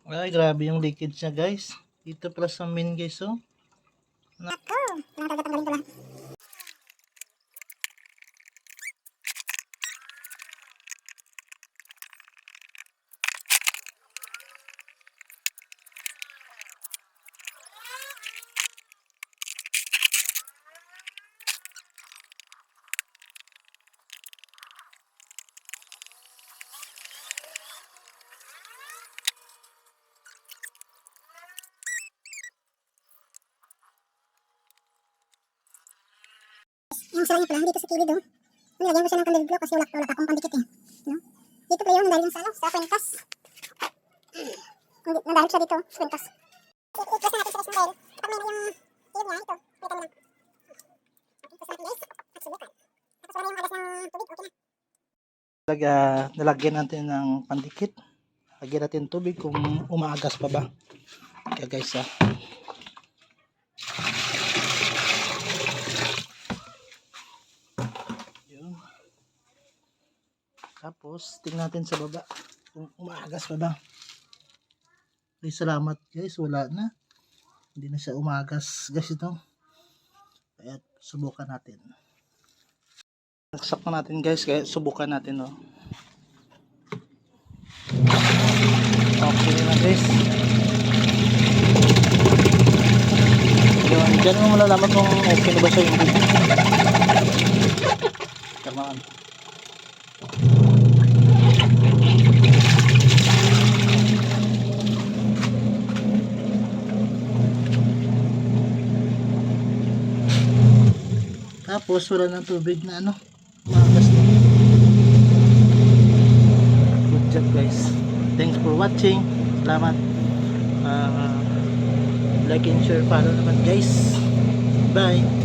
Ay, grabe yung leakage niya guys. Dito pala sa main guys, oh. Ako, tatanggalin ko lang. Yung sila niya pala, dito sa kilid, oh. Nilagyan ko siya ng candle block kasi wala pa akong pandikit, eh. No? Dito pala yun, nandahil yung sa kwentas. Nandahil siya dito, sa kwentas. I-press na natin sa rest ng rail. Kapag may yung kilid niya, ito, pilitan mo lang. I-press natin guys, at subukan. Tapos wala yung agas ng tubig, okay na. Nalagyan natin ng pandikit. Lagyan natin tubig kung umaagas pa ba. Kaya guys, yun. Tapos tingnan natin sa baba kung umaagas pa ba. Okay, salamat guys, wala na. Hindi na siya umagas guys ito. Kaya subukan natin. Saksak na natin guys, kaya subukan natin, oh. Okay na guys. Yun, dyan mo malalaman kung okay na ba siya yung hindi. Tamaan. Tapos wala ng tubig na ano, magas na. Good job guys. Thanks for watching. Salamat. Like and share, follow naman guys. Bye.